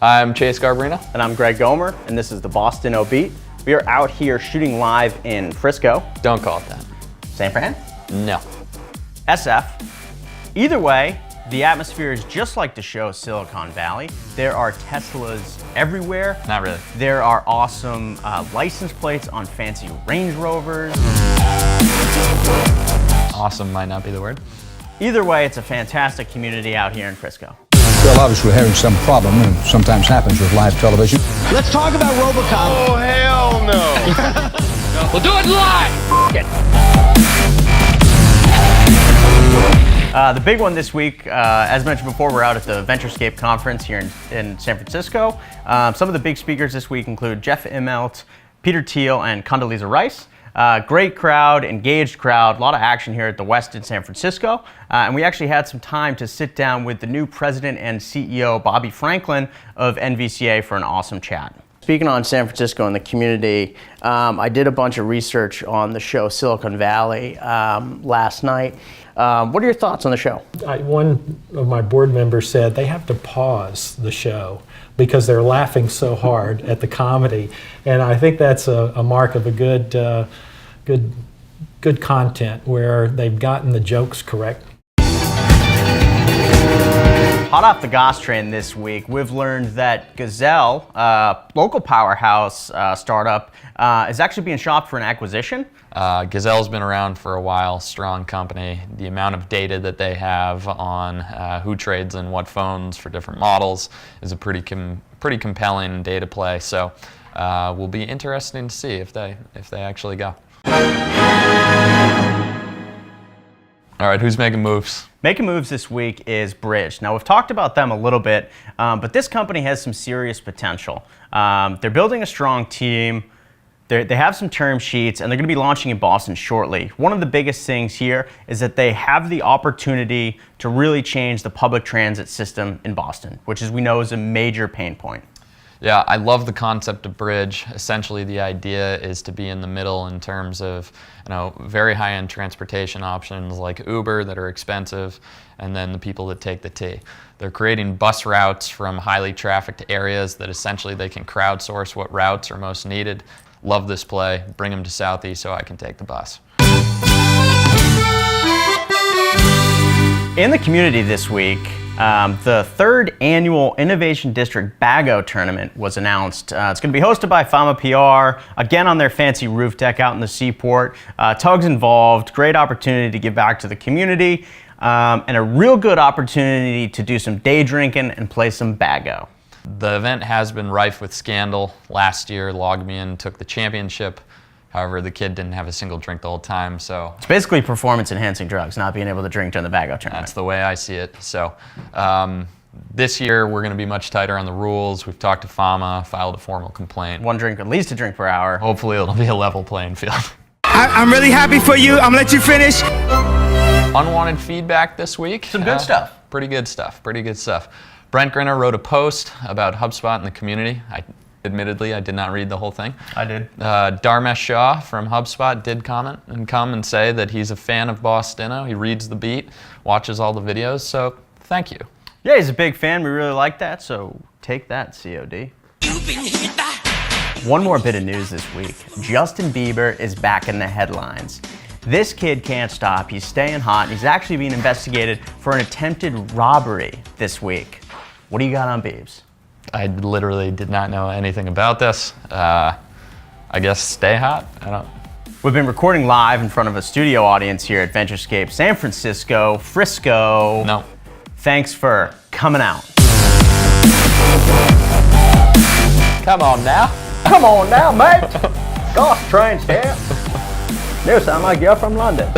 I'm Chase Garbarino. And I'm Greg Gomer, and this is the BostInno Beat. We are out here shooting live in Frisco. Don't call it that. San Fran? No. SF. Either way, the atmosphere is just like the show Silicon Valley. There are Teslas everywhere. Not really. There are awesome license plates on fancy Range Rovers. Awesome might not be the word. Either way, it's a fantastic community out here in Frisco. Well, obviously we're having some problem, and sometimes happens with live television. Let's talk about RoboCop. Oh, hell no. We'll do it live! The big one this week, as mentioned before, we're out at the Venturescape conference here in San Francisco. Some of the big speakers this week include Jeff Immelt, Peter Thiel, and Condoleezza Rice. Great crowd, engaged crowd, a lot of action here at the West in San Francisco. And we actually had some time to sit down with the new president and CEO, Bobby Franklin of NVCA, for an awesome chat. Speaking on San Francisco and the community, I did a bunch of research on the show Silicon Valley last night. What are your thoughts on the show? One of my board members said they have to pause the show because they're laughing so hard at the comedy, and I think that's a mark of a good content where they've gotten the jokes correct. Hot off the Goss train this week, we've learned that Gazelle, local powerhouse startup, is actually being shopped for an acquisition. Gazelle's been around for a while, strong company. The amount of data that they have on who trades in what phones for different models is a pretty compelling data play. So will be interesting to see if they actually go. All right, who's making moves? Making moves this week is Bridge. Now, we've talked about them a little bit, but this company has some serious potential. They're building a strong team. They have some term sheets, and they're going to be launching in Boston shortly. One of the biggest things here is that they have the opportunity to really change the public transit system in Boston, which, as we know, is a major pain point. Yeah, I love the concept of Bridge. Essentially, the idea is to be in the middle in terms of, very high-end transportation options like Uber that are expensive, and then the people that take the T. They're creating bus routes from highly trafficked areas that essentially they can crowdsource what routes are most needed. Love this play. Bring them to Southeast so I can take the bus. In the community this week, the third annual Innovation District Bago Tournament was announced. It's going to be hosted by Fama PR, again on their fancy roof deck out in the Seaport. Tugs involved, great opportunity to give back to the community, and a real good opportunity to do some day drinking and play some Bago. The event has been rife with scandal. Last year, Logmein took the championship. However, the kid didn't have a single drink the whole time, so... It's basically performance-enhancing drugs, not being able to drink during the Bago Tournament. That's the way I see it. So, this year, we're going to be much tighter on the rules. We've talked to Fama, filed a formal complaint. At least a drink per hour. Hopefully, it'll be a level playing field. I'm really happy for you. I'm gonna let you finish. Unwanted feedback this week. Some good stuff. Pretty good stuff. Brent Grinner wrote a post about HubSpot in the community. Admittedly, I did not read the whole thing. I did. Dharmesh Shah from HubSpot did comment and come and say that he's a fan of BostInno. He reads the beat, watches all the videos, so thank you. Yeah, he's a big fan. We really like that, so take that, COD. One more bit of news this week. Justin Bieber is back in the headlines. This kid can't stop. He's staying hot, and he's actually being investigated for an attempted robbery this week. What do you got on Biebs? I literally did not know anything about this. I guess stay hot. We've been recording live in front of a studio audience here at Venturescape, San Francisco, Frisco. No. Thanks for coming out. Come on now. Come on now, mate. Gosh, train's here. News sound like you're from London.